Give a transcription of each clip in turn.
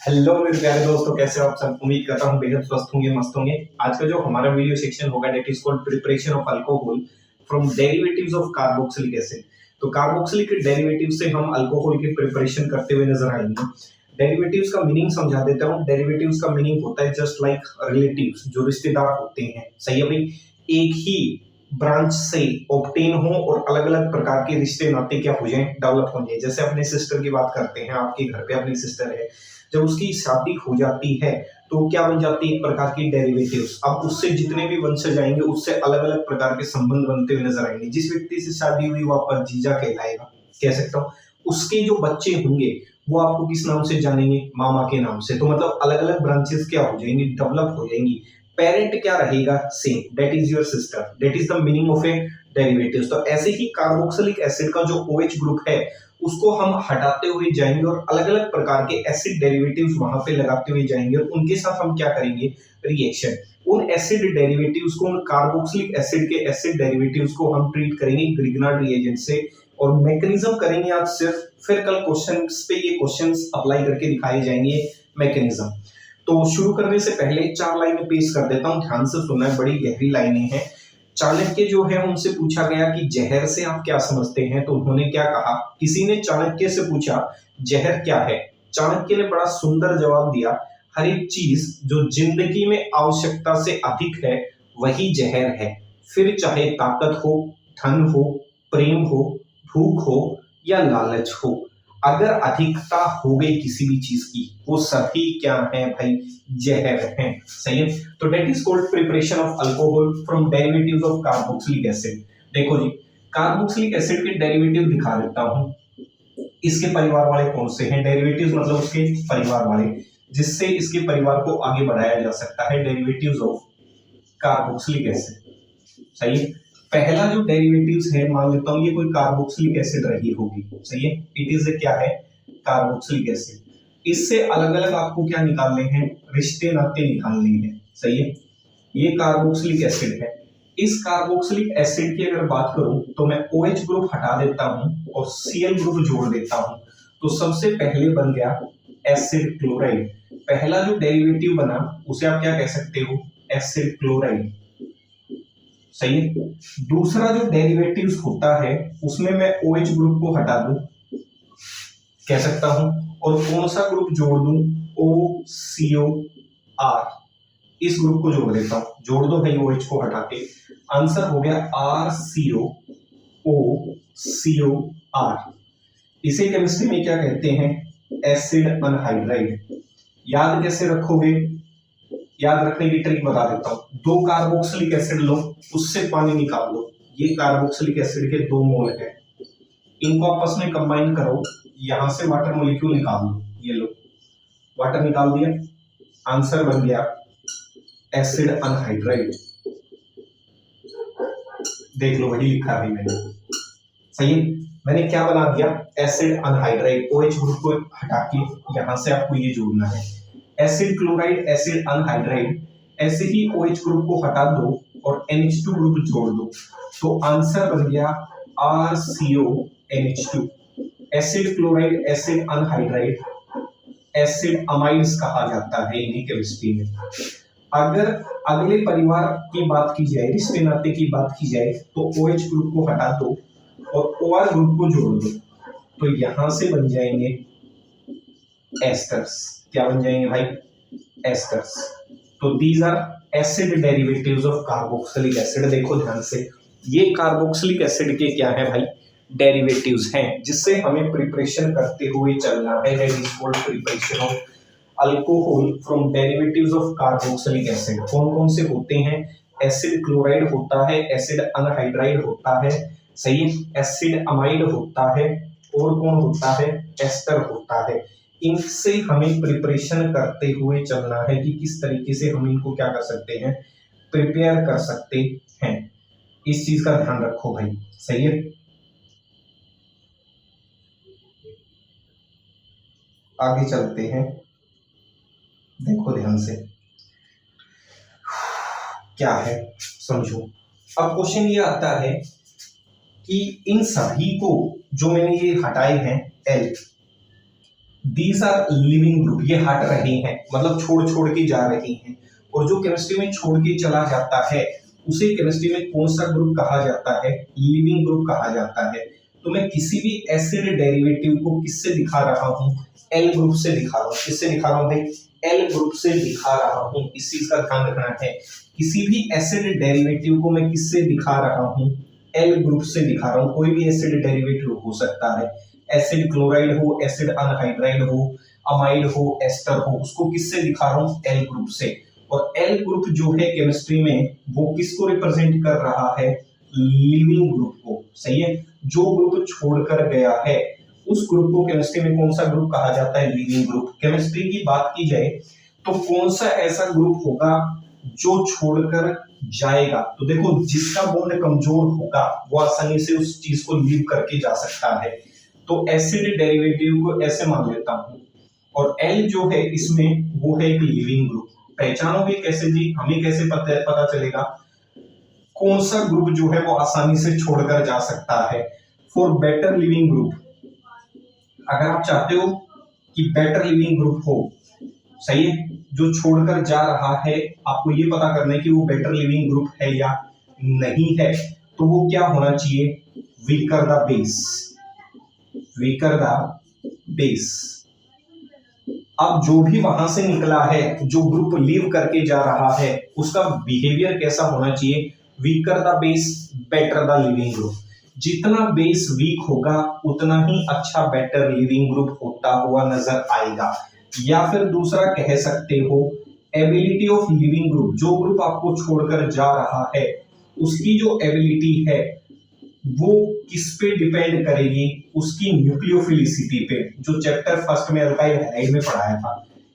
Hello मेरे प्यारे दोस्तों, कैसे हो आप सब। उम्मीद करता हूँ बेहद स्वस्थ होंगे, मस्त होंगे। आज का जो हमारा वीडियो सेक्शन होगा that is called preparation of alcohol from derivatives of carboxylic acid. तो कार्बोक्सिलिक डेरिवेटिव से हम अल्कोहल की प्रिपरेशन करते हुए नजर आएंगे। डेरिवेटिव्स का मीनिंग समझा देता हूँ। डेरिवेटिव्स का मीनिंग होता है जस्ट लाइक रिलेटिव्स, जो रिश्तेदार होते हैं। सही है भाई। एक ही ब्रांच से ऑब्टेन हो और अलग अलग प्रकार के रिश्ते नाते क्या हो जाए, डेवलप हो जाए। जैसे अपने सिस्टर की बात करते हैं, आपके घर पे अपनी सिस्टर है, जब उसकी शादी हो जाती है तो क्या बन जाती है, एक प्रकार की डेरिवेटिव्स। अब उससे जितने भी वंशज आएंगे उससे अलग अलग प्रकार के संबंध बनते हुए नजर आएंगे। जिस व्यक्ति से शादी हुई वो आपका जीजा कहलाएगा, कह सकता हूँ। उसके जो बच्चे होंगे वो आपको किस नाम से जानेंगे, मामा के नाम से। तो मतलब अलग अलग ब्रांचेस क्या हो जाएंगी, डेवलप हो जाएंगी। पेरेंट क्या रहेगा, same, that is your sister. That is the meaning of A derivatives. तो ऐसे ही कार्बोक्सिलिक एसिड का जो OH ग्रुप है उसको हम हटाते हुए जाएंगे और अलग अलग प्रकार के एसिड डेरिवेटिव्स वहां पे लगाते हुए जाएंगे और उनके साथ हम क्या करेंगे, रिएक्शन। उन एसिड डेरिवेटिव्स को, उन कार्बोक्सिलिक एसिड के एसिड डेरिवेटिव्स को हम ट्रीट करेंगे ग्रिग्नार्ड रिएजेंट से। और मैकेनिज्म करेंगे आज सिर्फ, फिर कल क्वेश्चंस पे ये क्वेश्चंस अप्लाई करके दिखाए जाएंगे मैकेनिज्म। तो शुरू करने से पहले 4 लाइनें पेश कर देता हूँ, ध्यान से सुनना है, बड़ी गहरी लाइनें हैं। चाणक्य जो है उनसे पूछा गया कि जहर से आप क्या समझते हैं, तो उन्होंने क्या कहा। किसी ने चाणक्य से पूछा जहर क्या है, चाणक्य ने बड़ा सुंदर जवाब दिया, हर एक चीज जो जिंदगी में आवश्यकता से अधिक है वही जहर है। फिर चाहे ताकत हो, धन हो, प्रेम हो, भूख हो या लालच हो, अगर अधिकता हो गई किसी भी चीज की, वो सभी क्या है भाई, जहर है। सही है। तो that is called preparation of alcohol from derivatives of carboxylic acid. देखो जी, कार्बोक्सिलिक एसिड के डेरिवेटिव दिखा देता हूं। इसके परिवार वाले कौन से हैं, डेरिवेटिव्स मतलब उसके परिवार वाले, जिससे इसके परिवार को आगे बढ़ाया जा सकता है। Derivatives of carboxylic acid. सही है। पहला जो डेरिवेटिव्स है, मान लेता हूं ये कोई कार्बोक्सिलिक एसिड रही होगी। सही है। इट इज क्या है, कार्बोक्सिलिक एसिड। इससे अलग अलग आपको क्या निकालने हैं, रिश्ते नाते निकालने हैं। सही है। ये कार्बोक्सिलिक एसिड है। इस कार्बोक्सिलिक एसिड की अगर बात करूं तो मैं OH ग्रुप हटा देता हूं और Cl ग्रुप जोड़ देता हूं। तो सबसे पहले बन गया एसिड क्लोराइड। पहला जो डेरिवेटिव बना उसे आप क्या कह सकते हो, एसिड क्लोराइड। सही है। दूसरा जो डेरिवेटिव होता है उसमें मैं OH ग्रुप को हटा दूं, कह सकता हूं, और कौन सा ग्रुप जोड़ दूं, OCOR। इस ग्रुप को जोड़ देता हूं, जोड़ दो भाई OH को हटा के। आंसर हो गया RCOOCOR। इसे केमिस्ट्री में क्या कहते हैं, एसिड अनहाइड्राइड। याद कैसे रखोगे, याद रखने की ट्रिक बता देता हूं। 2 कार्बोक्सिलिक एसिड लो, उससे पानी निकाल लो। ये कार्बोक्सिलिक एसिड के 2 मोल है, इनको आपस में कंबाइन करो, यहां से वाटर मॉलिक्यूल निकाल लो। ये लो, वाटर निकाल दिया, आंसर बन गया एसिड अनहाइड्राइड। देख लो, वही लिखा है मैंने। सही है। मैंने क्या बना दिया, एसिड अनहाइड्राइड। OH ग्रुप को हटा के यहां से आपको ये जोड़ना है, एसिड क्लोराइड, एसिड अनहाइड्राइड। ऐसे ही OH ग्रुप को हटा दो और NH2 ग्रुप जोड़ दो, तो आंसर बन गया RCONH2। Acid chloride, acid anhydride, acid amides कहा जाता है इन्हीं केमिस्ट्री में। अगर अगले परिवार की बात की जाए, रिश्ते नाते की बात की जाए, तो OH ग्रुप को हटा दो और OR ग्रुप को जोड़ दो, तो यहां से बन जाएंगे एस्टर्स। क्या बन जाएंगे भाई, एस्टर्स। तो these are acid derivatives of carboxylic acid. देखो ध्यान से, ये कार्बोक्सिलिक एसिड के क्या है भाई, डेरिवेटिव्स हैं, जिससे हमें प्रिपरेशन करते हुए चलना है। That is called preparation of alcohol from derivatives of carboxylic acid. कौन कौन से होते हैं, एसिड क्लोराइड होता है, एसिड अनहाइड्राइड होता है, सही, एसिड अमाइड होता है, और कौन होता है, एस्टर होता है। इनसे हमें प्रिपरेशन करते हुए चलना है कि किस तरीके से हम इनको क्या कर सकते हैं, प्रिपेयर कर सकते हैं। इस चीज का ध्यान रखो भाई। सही है। आगे चलते हैं, देखो ध्यान से क्या है, समझो। अब क्वेश्चन ये आता है कि इन सभी को जो मैंने ये हटाए हैं, L, these are leaving group, ये हट रहे हैं मतलब छोड़ छोड़ के जा रहे हैं, और जो केमिस्ट्री में छोड़ के चला जाता है उसे केमिस्ट्री में कौन सा ग्रुप कहा जाता है? लिविंग ग्रुप कहा जाता है। तो मैं किसी भी एसिड डेरिवेटिव को किससे दिखा रहा हूँ? एल ग्रुप से दिखा रहा हूँ। किससे दिखा रहा हूँ भाई? एल ग्रुप से दिखा रहा हूँ। इस चीज का ध्यान रखना है, किसी भी एसिड डेरिवेटिव को मैं किससे दिखा रहा हूँ? एल ग्रुप से दिखा रहा हूँ। कोई भी एसिड डेरिवेटिव हो सकता है, एसिड क्लोराइड हो, एसिड अनहाइड्राइड हो, अमाइड हो, एस्टर हो, उसको किससे दिखा रहा हूँ? एल ग्रुप से। और एल ग्रुप जो है केमिस्ट्री में वो किसको रिप्रेजेंट कर रहा है? लिविंग ग्रुप को। सही है, जो ग्रुप छोड़कर गया है उस ग्रुप को केमिस्ट्री में कौन सा ग्रुप कहा जाता है? Leaving group. केमिस्ट्री की बात की जाए तो कौन सा ऐसा ग्रुप होगा जो छोड़कर जाएगा? तो देखो, जिसका बॉन्ड कमजोर होगा वो आसानी से उस चीज को लीव करके जा सकता है। तो एसिड डेरिवेटिव को ऐसे मान लेता हूं, और एल जो है इसमें वो है एक लिविंग ग्रुप। पहचानोगे कैसे जी? हमें कैसे पता चलेगा कौन सा ग्रुप जो है वो आसानी से छोड़कर जा सकता है? फॉर बेटर लिविंग ग्रुप, अगर आप चाहते हो कि बेटर लिविंग ग्रुप हो, सही है, जो छोड़कर जा रहा है, आपको ये पता करना है कि वो बेटर लिविंग ग्रुप है या नहीं है, तो वो क्या होना चाहिए? Weaker the base. Weaker the base. अब जो भी वहां से निकला है, जो ग्रुप लीव करके जा रहा है, उसका बिहेवियर कैसा होना चाहिए? Weaker the base, better the leaving group. जितना बेस वीक होगा उतना ही अच्छा बेटर लिविंग ग्रुप होता हुआ नजर आएगा। या फिर दूसरा कह सकते हो, एबिलिटी ऑफ लिविंग ग्रुप, जो ग्रुप आपको छोड़कर जा रहा है उसकी जो एबिलिटी है वो किस पे डिपेंड करेगी? उसकी न्यूक्लियोफिलिसिटी पे, जो चैप्टर फर्स्ट में अल्काइल हैलाइड में पढ़ाया था।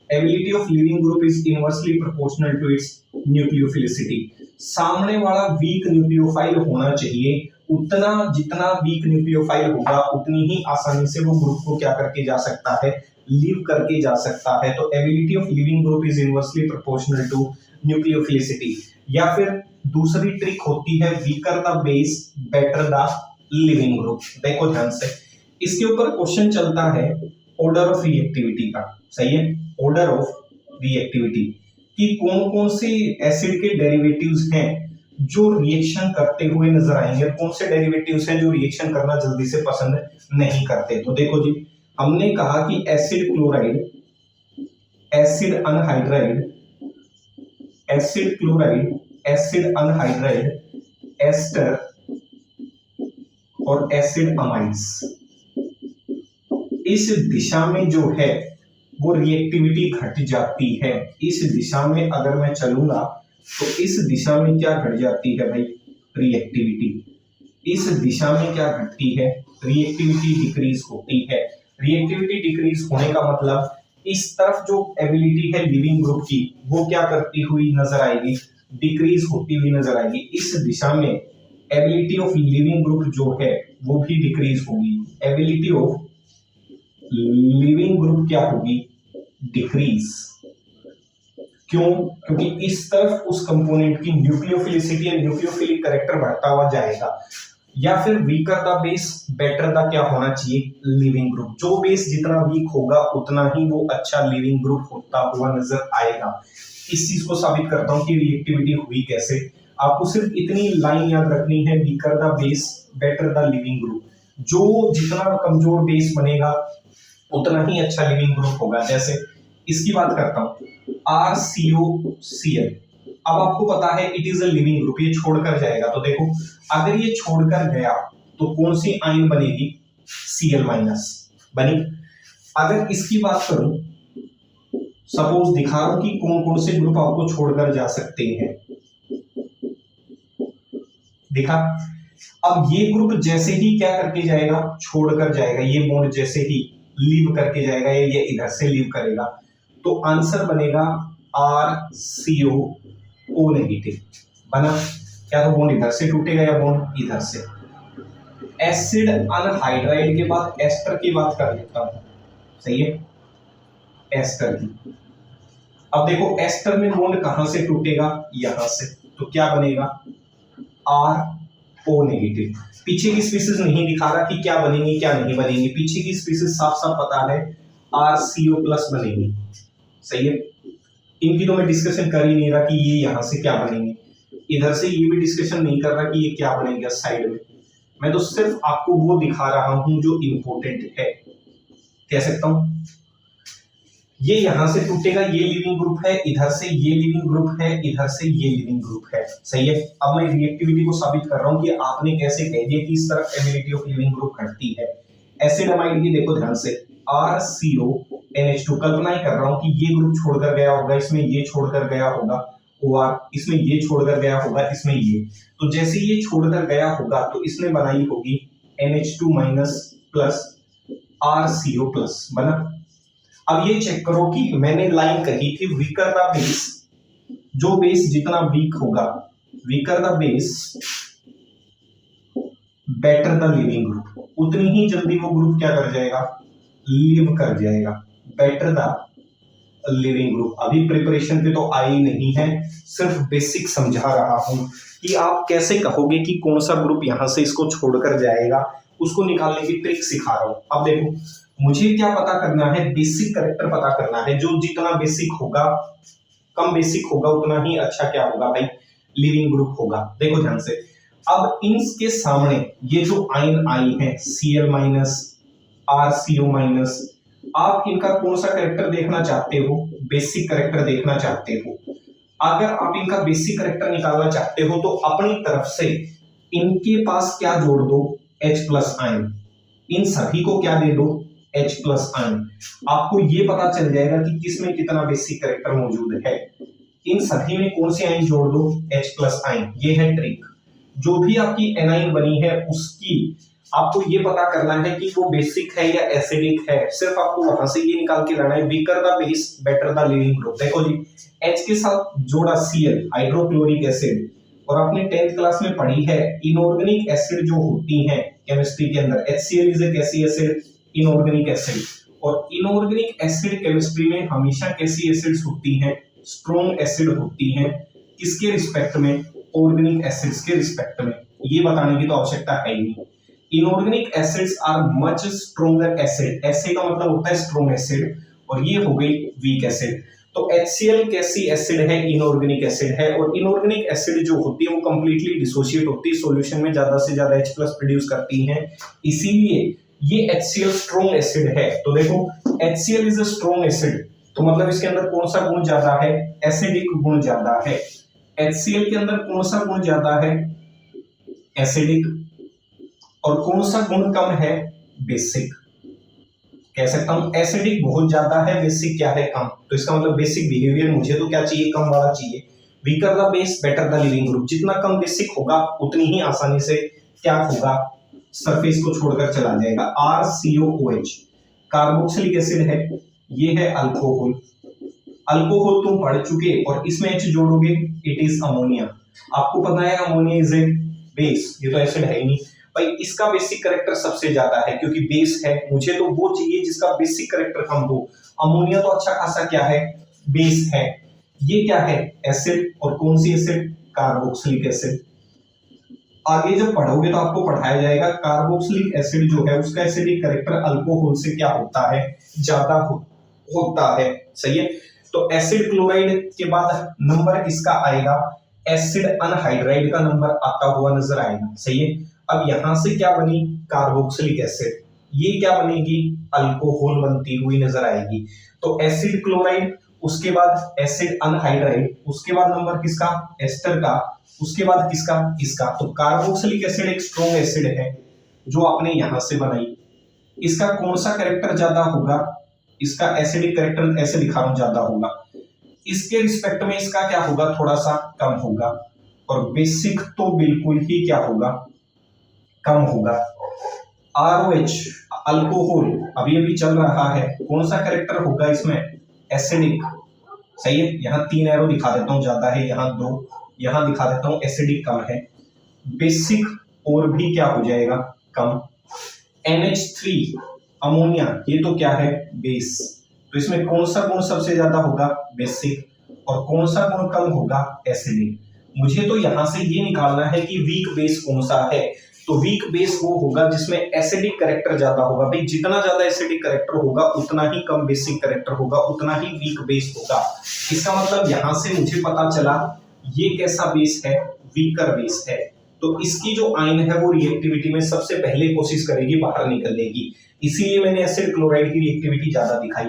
Ability of leaving group is inversely proportional to its nucleophilicity. सामने वाला वीक न्यूक्लियोफाइल होना चाहिए, उतना जितना वीक न्यूक्लियोफाइल होगा उतनी ही आसानी से वो ग्रुप को क्या करके जा सकता है? लीव करके जा सकता है। तो ability of leaving group is inversely proportional to nucleophilicity. या फिर दूसरी ट्रिक होती है weaker the base, better the living group. देखो ध्यान से, इसके ऊपर क्वेश्चन चलता है ऑर्डर ऑफ रिएक्टिविटी का। सही है, ऑर्डर ऑफ रिएक्टिविटी कि कौन कौन से एसिड के डेरिवेटिव्स हैं जो रिएक्शन करते हुए नजर आएंगे, कौन से डेरिवेटिव्स हैं जो रिएक्शन करना जल्दी से पसंद नहीं करते। तो देखो जी, हमने कहा कि acid chloride, acid anhydride, acid chloride, acid anhydride, ester और एसिड अमाइड्स, इस दिशा में जो है वो रिएक्टिविटी घट जाती है। इस दिशा में अगर मैं चलूंगा तो इस दिशा में क्या घट जाती है भाई? रिएक्टिविटी। इस दिशा में क्या घटती है? रिएक्टिविटी डिक्रीज होती है। रिएक्टिविटी डिक्रीज होने का मतलब इस तरफ जो एबिलिटी है लिविंग ग्रुप की वो क्या करती हुई नजर आएगी? डिक्रीज होती हुई नजर आएगी। इस दिशा में एबिलिटी ऑफ लिविंग ग्रुप जो है वो भी डिक्रीज होगी। एबिलिटी ऑफ लिविंग ग्रुप क्या होगी? डिक्रीज। क्यों? क्योंकि इस तरफ उस कंपोनेंट की न्यूक्लियोफिलिसिटी या न्यूक्लियोफिलिक कैरेक्टर बढ़ता हुआ जाएगा। या फिर weaker the base, better the क्या होना चाहिए? Leaving group. जो बेस जितना वीक होगा उतना ही वो अच्छा लिविंग ग्रुप होता हुआ नजर आएगा। इस चीज को साबित करता हूं कि रिएक्टिविटी हुई कैसे। आपको सिर्फ इतनी लाइन याद रखनी है, weaker the base, better the leaving group. जो जितना कमजोर बेस बनेगा उतना ही अच्छा लिविंग ग्रुप होगा। जैसे इसकी बात करता हूं, RCOCl। अब आपको पता है it is a living group, ये छोड़कर जाएगा। तो देखो, अगर ये छोड़कर गया तो कौन सी आयन बनेगी? Cl माइनस बनी। अगर इसकी बात करूं, सपोज दिखा रहा हूं कि कौन कौन से ग्रुप आपको छोड़कर जा सकते हैं, देखा। अब ये ग्रुप जैसे ही क्या करके जाएगा? छोड़कर जाएगा। ये बॉन्ड जैसे ही लीव करके जाएगा, ये इधर से लीव करेगा, तो आंसर बनेगा RCOO नेगेटिव बना। क्या तो बॉन्ड इधर से टूटेगा या बॉन्ड इधर से? एसिड अनहाइड्राइड के बाद एस्टर की बात कर लेता हूं। सही है, एस्टर की। अब देखो, एस्टर में बॉन्ड कहां से टूटेगा? यहां से। तो क्या बनेगा? RO negative. पीछे की स्पीसीज नहीं दिखा रहा कि क्या बनेंगी क्या नहीं बनेंगी, पीछे की स्पीसीज साफ साफ पता है RCO प्लस बनेंगे। सही है, इनकी तो मैं डिस्कशन कर ही नहीं रहा कि ये यहां से क्या बनेंगे, इधर से ये भी डिस्कशन नहीं कर रहा कि ये क्या बनेगा साइड में, मैं तो सिर्फ आपको वो दिखा रहा हूं जो इंपॉर्टेंट है। कह सकता हूं ये यहां से टूटेगा, ये लिविंग ग्रुप है, इधर से ये लिविंग ग्रुप है, इधर से ये लिविंग ग्रुप है। सही है, अब मैं रिएक्टिविटी को साबित कर रहा हूं कि आपने कैसे कह दिया कि इस तरफ एबिलिटी ऑफ लिविंग ग्रुप घटती है। एसिड अमाइड की देखो ध्यान से, RCONH2, कल्पना ही कर रहा हूं कि ये ग्रुप छोड़कर गया होगा, इसमें ये छोड़कर गया होगा, OR इसमें ये छोड़कर गया होगा, इसमें ये, तो जैसे ये छोड़कर गया होगा तो इसने बनाई होगी NH2- प्लस RCO प्लस, बना। अब ये चेक करो कि मैंने लाइन कही थी वीकर द बेस, जो बेस जितना वीक होगा, weaker the base better the leaving group, उतनी ही जल्दी वो ग्रुप क्या कर जाएगा, लिव कर जाएगा। बेटर द लिविंग ग्रुप, अभी प्रिपरेशन पे तो आई नहीं है, सिर्फ बेसिक समझा रहा हूं कि आप कैसे कहोगे कि कौन सा ग्रुप यहां से इसको छोड़कर जाएगा, उसको निकालने की ट्रिक सिखा रहा हूं। अब देखो मुझे क्या पता करना है, बेसिक कैरेक्टर पता करना है, जो जितना बेसिक होगा, कम बेसिक होगा, उतना ही अच्छा क्या होगा भाई, लिविंग ग्रुप होगा। देखो ध्यान से, अब इनके सामने ये जो आयन आई है Cl- RCO-, आप इनका कौन सा कैरेक्टर देखना चाहते हो, बेसिक कैरेक्टर देखना चाहते हो। अगर आप इनका बेसिक कैरेक्टर निकालना चाहते हो तो अपनी तरफ से इनके पास क्या जोड़ दो, H+ आयन, इन सभी को क्या दे दो, H+ आयन। आपको ये पता चल जाएगा कि किसमें कितना बेसिक कैरेक्टर मौजूद है, इन सभी में कौन से आयन जोड़ दो, H+ आयन। ये है ट्रिक, जो भी आपकी एनाइन बनी है उसकी आपको ये पता करना है कि वो बेसिक है या एसिडिक है, सिर्फ आपको वहां से ये निकाल के लाना है, weaker the base better the living group. देखो जी, H के साथ जोड़ा Cl, हाइड्रोक्लोरिक एसिड, और आपने 10th क्लास में पढ़ी है इनऑर्गेनिक एसिड जो होती हैं केमिस्ट्री के अंदर, HCl इज ए कैसी एसिड, इनऑर्गेनिक एसिड, और इनऑर्गेनिक एसिड केमिस्ट्री में हमेशा कैसी एसिड्स होती हैं, स्ट्रॉन्ग एसिड होती हैं, किसके रिस्पेक्ट में, ऑर्गेनिक एसिड्स के रिस्पेक्ट में। ये बताने की तो आवश्यकता है ही नहीं। Inorganic acids are much stronger acid, acid का मतलब होता है स्ट्रॉन्ग एसिड, और ये हो गई वीक एसिड। तो HCl कैसी एसिड है, इनऑर्गेनिक एसिड है, और इनऑर्गेनिक एसिड जो होती है वो कंप्लीटली डिसोशिएट होती है, सॉल्यूशन में ज्यादा से ज्यादा H+ प्रोड्यूस करती हैं, इसीलिए ये HCl स्ट्रॉन्ग एसिड है। तो देखो HCl is a strong acid, तो मतलब इसके अंदर कौन सा गुण ज्यादा है, एसिडिक गुण ज्यादा है। HCl के अंदर कौन सा गुण ज्यादा है, एसिडिक, और कौन सा गुण कम है, बेसिक। कह सकता हूं एसिडिक बहुत ज्यादा है, बेसिक क्या है, कम। तो इसका मतलब बेसिक बिहेवियर मुझे तो क्या चाहिए, कम वाला चाहिए। Weaker the base better the leaving group, जितना कम बेसिक होगा उतनी ही आसानी से क्या होगा, सरफेस को छोड़कर चला जाएगा। RCOOH कार्बोक्सिलिक एसिड है, ये है अल्कोहल, अल्कोहल तुम पढ़ चुके, और इसमें H जोड़ोगे इट इज अमोनिया। आपको पता है अमोनिया इज ए बेस, ये तो एसिड है ही नहीं भाई, इसका बेसिक कैरेक्टर सबसे ज्यादा है क्योंकि बेस है, मुझे तो वो चाहिए जिसका बेसिक कैरेक्टर कम हो। अमोनिया तो अच्छा खासा क्या है, बेस है। ये क्या है, एसिड, और कौन सी एसिड, कार्बोक्सिलिक एसिड। आगे जब पढ़ोगे तो आपको पढ़ाया जाएगा कार्बोक्सिलिक एसिड जो है उसका एसिडिक कैरेक्टर अल्कोहल से क्या होता है, ज्यादा होता है। सही है, तो एसिड क्लोराइड के बाद नंबर किसका आएगा, एसिड अनहाइड्राइड का नंबर आता हुआ नजर आएगा। सही है, अब यहां से क्या बनी, कार्बोक्सिलिक एसिड, ये क्या बनेगी, अल्कोहल बनती हुई नजर आएगी। तो एसिड क्लोराइड, उसके बाद एसिड अनहाइड्राइड, उसके बाद नंबर किसका, एस्टर का, उसके बाद किसका, इसका। तो कार्बोक्सिलिक एसिड एक स्ट्रॉन्ग एसिड है जो आपने यहां से बनाई, इसका कौन सा कैरेक्टर ज्यादा होगा, इसका एसिडिक कैरेक्टर ऐसे दिखा रहा हूं ज्यादा होगा, इसके रिस्पेक्ट में इसका क्या होगा, थोड़ा सा कम होगा, और बेसिक तो बिल्कुल ही क्या होगा, कम होगा। ROH अल्कोहल अभी अभी चल रहा है, कौन सा कैरेक्टर होगा इसमें, एसिडिक। सही है, यहाँ 3 एरो दिखा देता हूं, ज्यादा है, यहाँ 2, यहाँ दिखा देता हूं, एसिडिक कम है, बेसिक और भी क्या हो जाएगा, कम। NH3 अमोनिया, ये तो क्या है, बेस, तो इसमें कौन सा गुण सबसे ज्यादा होगा, बेसिक, और कौन सा गुण कम होगा, एसिडिक। मुझे तो यहां से ये निकालना है कि वीक बेस कौन सा है, तो वीक बेस वो होगा जिसमें एसिडिक कैरेक्टर ज्यादा होगा। भाई जितना ज्यादा एसिडिक कैरेक्टर होगा उतना ही कम बेसिक कैरेक्टर होगा, उतना ही वीक बेस होगा। इसका मतलब यहां से मुझे पता चला ये कैसा बेस है, वीकर बेस है। तो इसकी जो आयन है वो रिएक्टिविटी में सबसे पहले कोशिश करेगी बाहर निकलने की, इसीलिए मैंने एसिड क्लोराइड की रिएक्टिविटी ज्यादा दिखाई।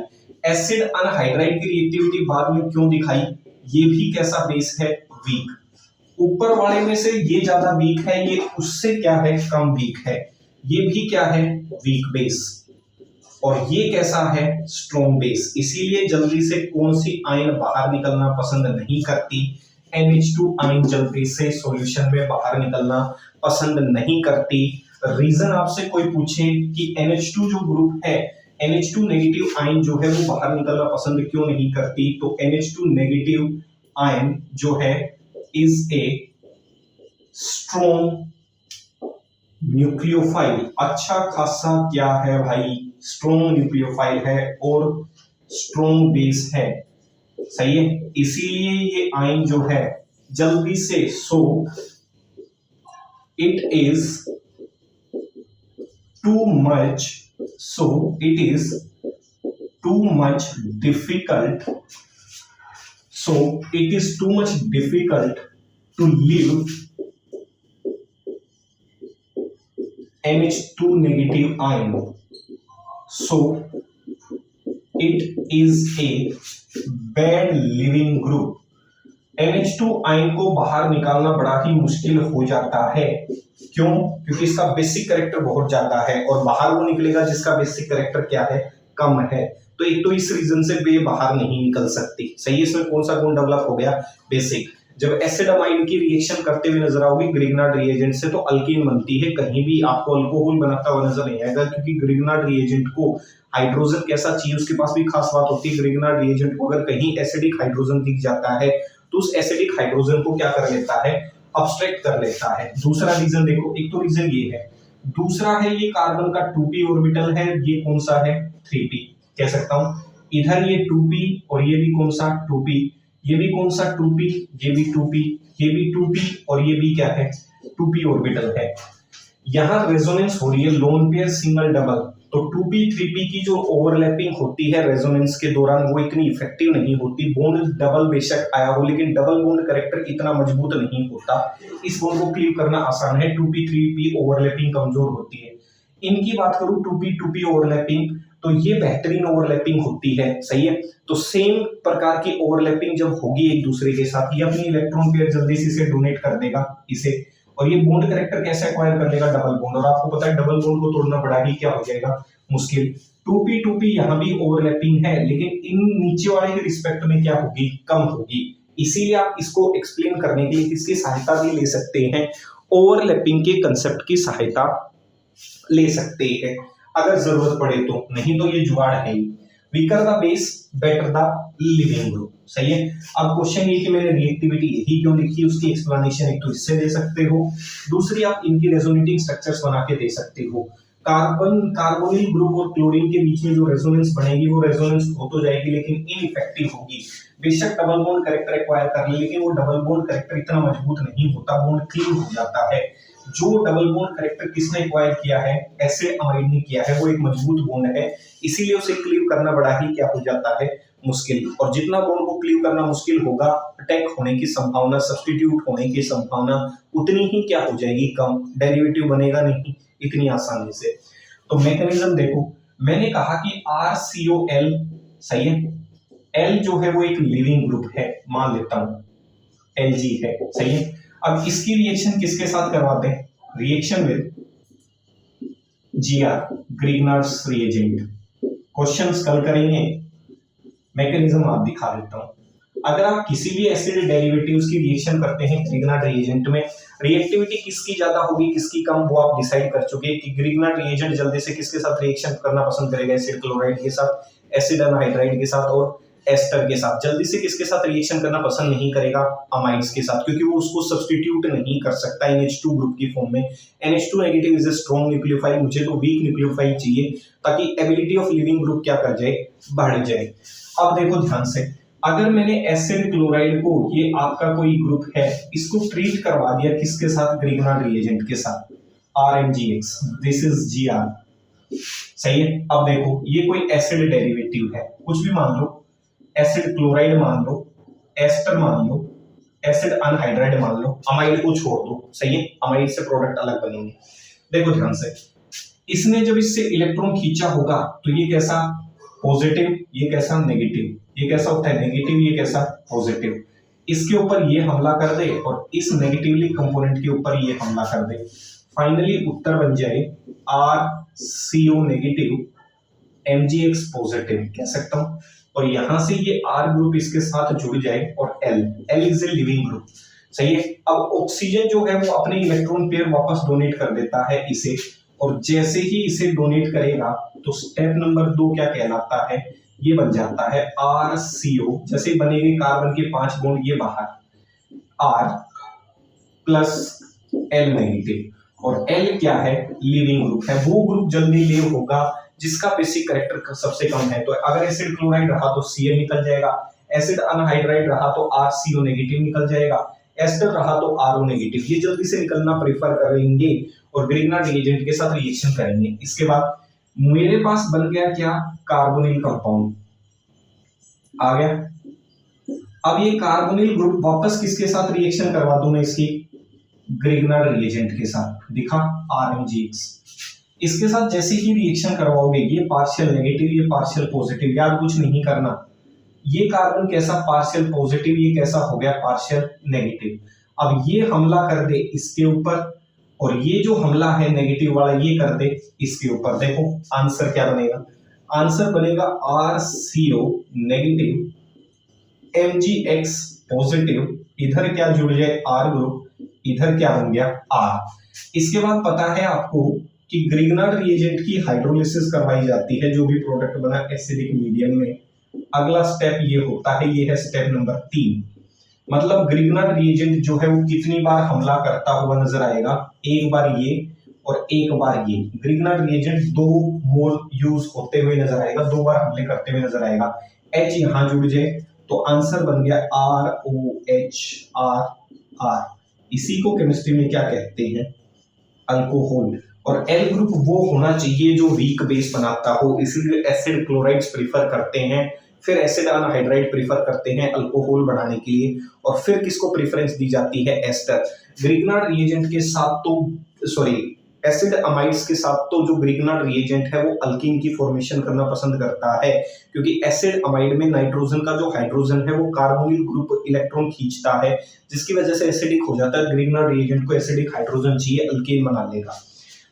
एसिड अनहाइड्राइड की रिएक्टिविटी बाद में क्यों दिखाई, ये भी कैसा बेस है, वीक। ऊपर वाले में से ये ज्यादा वीक है, ये उससे क्या है, कम वीक है। ये भी क्या है, वीक बेस। और ये कैसा है, स्ट्रॉन्ग बेस। इसीलिए जल्दी से कौन सी आयन बाहर निकलना पसंद नहीं करती, NH2 आयन जल्दी से सॉल्यूशन में बाहर निकलना पसंद नहीं करती। रीजन आपसे कोई पूछे कि NH2 जो ग्रुप है, NH2 नेगेटिव आयन जो है वो बाहर निकलना पसंद क्यों नहीं करती, तो NH2 नेगेटिव आयन जो है इज ए स्ट्रॉन्ग न्यूक्लियोफाइल। अच्छा खासा क्या है भाई, स्ट्रॉन्ग न्यूक्लियोफाइल है और स्ट्रॉन्ग बेस है, सही है। इसीलिए ये आयन जो है जल्दी से, so it is too much, so it is too much difficult, so it is too much difficult to leave NH2 negative ion, so it is a bad living group। NH2 ion को बाहर निकालना बड़ा ही मुश्किल हो जाता है, क्यों, क्योंकि इसका बेसिक कैरेक्टर बहुत ज्यादा है और बाहर वो निकलेगा जिसका बेसिक कैरेक्टर क्या है, कम है। तो एक तो इस रीजन से वे बाहर नहीं निकल सकती, सही है। इसमें कौन सा गुण डेवलप हो गया, बेसिक। जब एसिड अमाइड की रिएक्शन करते हुए नजर आओगी ग्रिग्नार्ड रिएजेंट से, तो अल्कीन बनती है, कहीं भी आपको अल्कोहल बनाता हुआ नजर नहीं आएगा, क्योंकि ग्रिग्नार्ड रिएजेंट को हाइड्रोजन कैसा चाहिए उसके पास भी खास बात होती है। ग्रिग्नार्ड रिएजेंट को अगर कहीं एसिडिक हाइड्रोजन दिख जाता है तो उस एसिडिक हाइड्रोजन को क्या कर लेता है, अब्स्ट्रैक्ट कर लेता है। दूसरा रीजन देखो, एक तो रीजन ये है, दूसरा है ये कार्बन का 2p ऑर्बिटल है, ये कौन सा है, 3p कह सकता हूं। इधर ये 2p और ये भी कौन सा 2p, ये भी कौन सा 2p, ये भी 2p, ये भी 2p और ये भी क्या है, 2p ऑर्बिटल है। यहां रेजोनेंस हो रही है लोन पेयर सिंगल डबल, तो 2p 3p की जो ओवरलैपिंग होती है रेजोनेंस के दौरान वो इतनी इफेक्टिव नहीं होती। बॉन्ड डबल बेशक आया हो लेकिन डबल बॉन्ड कैरेक्टर इतना मजबूत नहीं होता, इस बॉन्ड को क्लीव करना आसान है। 2p 3p ओवरलैपिंग कमजोर होती है। इनकी बात करूं 2p 2p ओवरलैपिंग, तो ये बेहतरीन ओवरलैपिंग होती है, सही है। तो सेम प्रकार की ओवरलैपिंग जब होगी एक दूसरे के साथ, ये अपनी इलेक्ट्रॉन पेयर जल्दी से इसे डोनेट कर देगा इसे, और ये बॉन्ड कैरेक्टर कैसे एक्वायर कर लेगा, डबल बॉन्ड। और आपको पता है डबल बॉन्ड को तोड़ना बड़ा ही क्या हो जाएगा, मुश्किल। 2p 2p यहां भी ओवरलैपिंग है लेकिन इन नीचे वाले के रिस्पेक्ट में क्या होगी, कम होगी। इसीलिए आप इसको एक्सप्लेन करने के लिए किसकी सहायता भी ले सकते हैं, ओवरलैपिंग के कंसेप्ट की सहायता ले सकते हैं अगर जरूरत पड़े तो, नहीं तो ये जुगाड़ है ही। Weaker the base better the living group, सही है। अब क्वेश्चन ये कि मैंने रिएक्टिविटी यही क्यों लिखी, उसकी एक्सप्लेनेशन एक तो इससे दे सकते हो, दूसरी आप इनकी रेजोनेटिंग स्ट्रक्चर्स बना के दे सकते हो। कार्बन कार्बोनिल ग्रुप और क्लोरीन के बीच में जो रेजोनेंस बनेगी वो रेजोनेंस हो तो जाएगी लेकिन इनइफेक्टिव होगी। बेशक डबल बॉन्ड कैरेक्टर एक्वायर कर ले लेकिन वो डबल बॉन्ड कैरेक्टर इतना मजबूत नहीं होता, बॉन्ड क्लीव हो जाता है। जो डबल बॉन्ड कैरेक्टर किसने एक्वायर किया है, एसिड अमाइड ने किया है, वो एक मजबूत बॉन्ड है, इसीलिए उसे क्लीव करना बड़ा ही क्या हो जाता है, मुश्किल। और जितना बॉन्ड को क्लीव करना मुश्किल होगा, अटैक होने की संभावना, सब्स्टिट्यूट होने की संभावना उतनी ही क्या हो जाएगी, कम। डेरिवेटिव बनेगा नहीं इतनी आसानी से। तो मैकेनिज्म देखो, मैंने कहा कि RCOL, सही है, L जो है वो एक लिविंग ग्रुप है, मान लेता हूं Lg है, सही है। अब इसकी रिएक्शन किसके साथ करवाते हैं, reaction with Gr, Grignard's reagent. Questions कल करेंगे, मैकेनिज्म आप दिखा देता हूं। अगर आप किसी भी एसिड डेरिवेटिव्स की रिएक्शन करते हैं ग्रिग्नार्ड रिएजेंट में, रिएक्टिविटी किसकी ज्यादा होगी किसकी कम, वो आप डिसाइड कर चुके कि ग्रिग्नार्ड रिएजेंट जल्दी से किसके साथ रिएक्शन करना पसंद करेगा, एसिड क्लोराइड के साथ, एसिड अनहाइड्राइड के साथ और एस्टर के साथ। जल्दी से किसके साथ रिएक्शन करना पसंद नहीं करेगा, अमाइड्स के साथ, क्योंकि वो उसको सब्स्टिट्यूट नहीं कर सकता NH2 ग्रुप की फॉर्म में। NH2 negative is a strong nucleophile, मुझे तो वीक न्यूक्लियोफाइल चाहिए ताकि एबिलिटी ऑफ लिविंग ग्रुप क्या कर जाए, बढ़ जाए। अब देखो ध्यान से, अगर मैंने एसिड क्लोराइड को, ये आपका कोई ग्रुप है, इसको ट्रीट करवा दिया किसके साथ, ग्रिग्नार्ड रिएजेंट के साथ, RMGX, दिस इज GR। सही है। अब देखो ये कोई एसिड डेरिवेटिव है, कुछ भी मान लो, एसिड क्लोराइड मान लो, एस्टर मान लो, एसिड अनहाइड्राइड मान लो, अमाइड को छोड़ दो। सही है, अमाइड से प्रोडक्ट अलग बनेंगे। देखो ध्यान से, इसने जब इससे इलेक्ट्रॉन खींचा होगा तो ये कैसा पॉजिटिव, ये कैसा नेगेटिव, ये कैसा होता है नेगेटिव, ये कैसा पॉजिटिव। इसके ऊपर ये हमला कर दे और इस नेगेटिवली कंपोनेंट के ऊपर ये हमला कर दे। फाइनली उत्तर बन जाए RCO नेगेटिव, MgX पॉजिटिव कह सकता हूं। और यहां से ये R ग्रुप इसके साथ जुड़ जाए और L is a living group. सही है। अब ऑक्सीजन जो है वो अपने इलेक्ट्रॉन पेयर वापस डोनेट कर देता है इसे, और जैसे ही इसे डोनेट करेगा तो स्टेप नंबर 2 क्या कहलाता है, ये बन जाता है RCO। जैसे बनेंगे कार्बन के 5 बॉन्ड ये बाहर, R प्लस L नेगेटिव, और L क्या है लिविंग ग्रुप है, वो ग्रुप जल्दी लीव होगा जिसका बेसिक कैरेक्टर सबसे कम है। तो अगर एसिड क्लोराइड रहा तो Cl निकल जाएगा, एसिड अनहाइड्राइड रहा तो RCO नेगेटिव निकल जाएगा, एस्टर रहा तो RO नेगेटिव। ये जल्दी से निकलना प्रेफर करेंगे और ग्रिग्नार्ड रिएजेंट के साथ रिएक्शन करेंगे। इसके बाद मेरे पास बन गया क्या, कार्बोनिल कंपाउंड आ गया। अब ये कार्बोनिल ग्रुप वापस किसके साथ रिएक्शन करवा दूं मैं इसकी, ग्रिग्नार्ड रिएजेंट के साथ, दिखा RMGX। इसके साथ जैसे ही रिएक्शन करवाओगे ये पार्शियल नेगेटिव, ये पार्शियल पॉजिटिव, याद कुछ नहीं करना। ये कार्बन कैसा पार्शियल पॉजिटिव, ये कैसा हो गया पार्शियल नेगेटिव। अब ये हमला कर दे इसके ऊपर, और ये जो हमला है नेगेटिव वाला ये कर दे इसके ऊपर। देखो आंसर क्या बनेगा, आंसर बनेगा RCO नेगेटिव, MgX पॉजिटिव, इधर क्या जुड़ जाए R ग्रुप, इधर क्या बन गया R। इसके बाद पता है आपको कि ग्रिग्नार्ड रिएजेंट की हाइड्रोलिसिस करवाई जाती है, जो भी प्रोडक्ट बना एसिडिक मीडियम में। अगला स्टेप ये होता है, ये है स्टेप नंबर 3। मतलब ग्रिग्नार्ड रिएजेंट जो है वो कितनी बार हमला करता हुआ नजर आएगा, एक बार ये और एक बार ये। ग्रिग्नार्ड रिएजेंट 2 मोल यूज होते हुए नजर आएगा, 2 बार हमले करते हुए नजर आएगा। H यहां जुड़ जाए तो आंसर बन गया ROH R। इसी को केमिस्ट्री में क्या कहते हैं, अल्कोहल। और L ग्रुप वो होना चाहिए जो वीक बेस बनाता हो, इसीलिए एसिड क्लोराइड्स प्रीफर करते हैं, फिर एसिड अनहाइड्राइड प्रीफर करते हैं अल्कोहल बनाने के लिए, और फिर किसको प्रेफरेंस दी जाती है, एस्टर। ग्रिग्नार्ड रिएजेंट के साथ तो एसिड अमाइड्स के साथ तो जो ग्रिग्नार्ड रिएजेंट है वो अल्कीन की फॉर्मेशन करना पसंद करता है, क्योंकि एसिड अमाइड में नाइट्रोजन का जो हाइड्रोजन है वो कार्बोनिल ग्रुप इलेक्ट्रॉन खींचता है, जिसकी वजह से एसिडिक हो जाता है। ग्रिग्नार्ड रिएजेंट को एसिडिक हाइड्रोजन चाहिए, अल्कीन बना लेगा।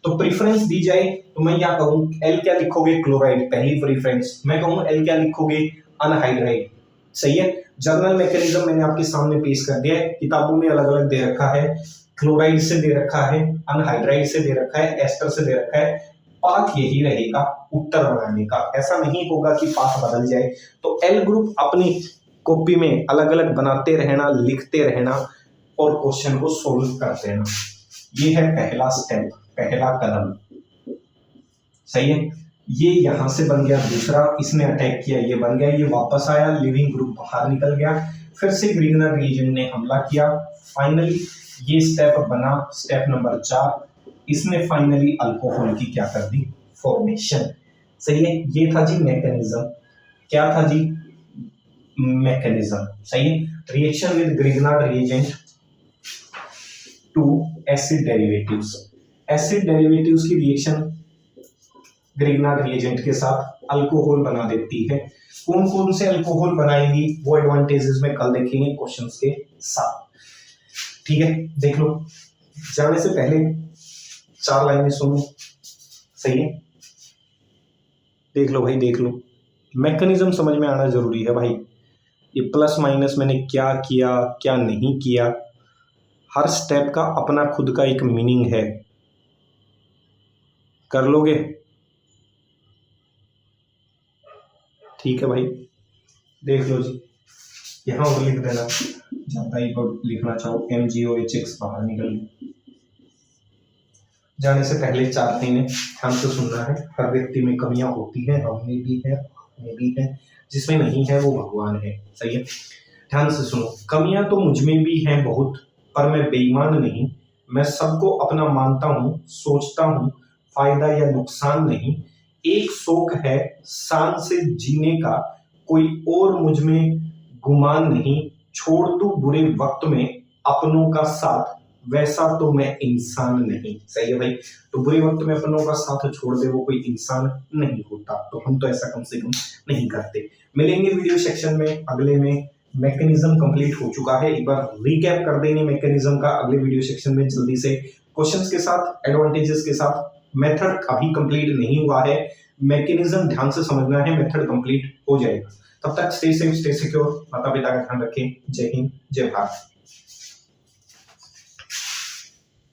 तो प्रेफरेंस दी जाए तो मैं क्या कहूं, L क्या लिखोगे क्लोराइड, पहली प्रेफरेंस। मैं कहूं L क्या लिखोगे अनहाइड्राइड। सही है। जर्नल मैकेनिज्म मैंने आपके सामने पेश कर दिया है, किताबों में अलग अलग दे रखा है, क्लोराइड से दे रखा है, अनहाइड्राइड से दे रखा है, एस्टर से दे रखा है। पाथ यही रहेगा उत्तर बनाने का, ऐसा नहीं होगा कि पाथ बदल जाए। तो L ग्रुप अपनी कॉपी में अलग अलग बनाते रहना, लिखते रहना और क्वेश्चन को सोल्व करते रहना। ये है पहला स्टेप, पहला कदम। सही है। ये यहां से बन गया दूसरा, इसने अटैक किया, ये बन गया, ये वापस आया, लिविंग ग्रुप बाहर निकल गया, फिर से ग्रिग्नार्ड रिएजेंट ने हमला किया। फाइनली ये स्टेप बना, स्टेप नंबर 4, इसने फाइनली अल्कोहल की क्या कर दी, फॉर्मेशन। सही है। ये था जी मैकेनिज्म, क्या था जी मैकेनिज्म। सही है। Reaction with Grignard reagent to acid derivatives. Acid derivatives की रिएक्शन ग्रिग्नार्ड रिएजेंट के साथ अल्कोहल बना देती है। कौन कौन से अल्कोहल बनाएगी वो एडवांटेजेस में कल देखेंगे क्वेश्चंस के साथ। ठीक है, देख लो। जाने से पहले 4 लाइनें सुनो। सही है, देख लो भाई, देख लो। मैकेनिज्म समझ में आना जरूरी है भाई। ये प्लस माइनस मैंने क्या किया क्या नहीं किया, हर स्टेप का अपना खुद का एक मीनिंग है। कर लोगे? ठीक है भाई, देख लो जी। यहाँ और लिख देना, ज्यादा ही लिखना चाहो MgOHX बाहर निकल। जाने से पहले 4 लाइनें ध्यान से सुनना है। हर व्यक्ति में कमियां होती हैं, हमें भी है, हमें भी है, जिसमें नहीं है वो भगवान है। सही है। ध्यान से सुनो। कमियां तो मुझ में भी हैं बहुत, पर मैं बेईमान नहीं, मैं सबको अपना मानता हूं, सोचता हूं, फायदा या नुकसान नहीं, एक शौक है शान से जीने का, कोई और मुझ में गुमान नहीं, छोड़ दूं बुरे वक्त में अपनों का साथ, वैसा तो मैं इंसान नहीं। सही है भाई। तो बुरे वक्त में अपनों का साथ छोड़ दे वो कोई इंसान नहीं होता, तो हम तो ऐसा कम से कम नहीं करते। मिलेंगे वीडियो सेक्शन में अगले में। मैकेनिज्म कंप्लीट हो चुका है, एक बार रिकैप कर देंगे मैकेनिज्म का अगले वीडियो सेक्शन में जल्दी से, क्वेश्चंस के साथ, एडवांटेजेस के साथ। मेथड अभी कंप्लीट नहीं हुआ है, मैकेनिज्म ध्यान से समझना है, मेथड कंप्लीट हो जाएगा। तब तक स्टे सेफ, स्टे सिक्योर, माता पिता का ध्यान रखें। जय हिंद, जय भारत।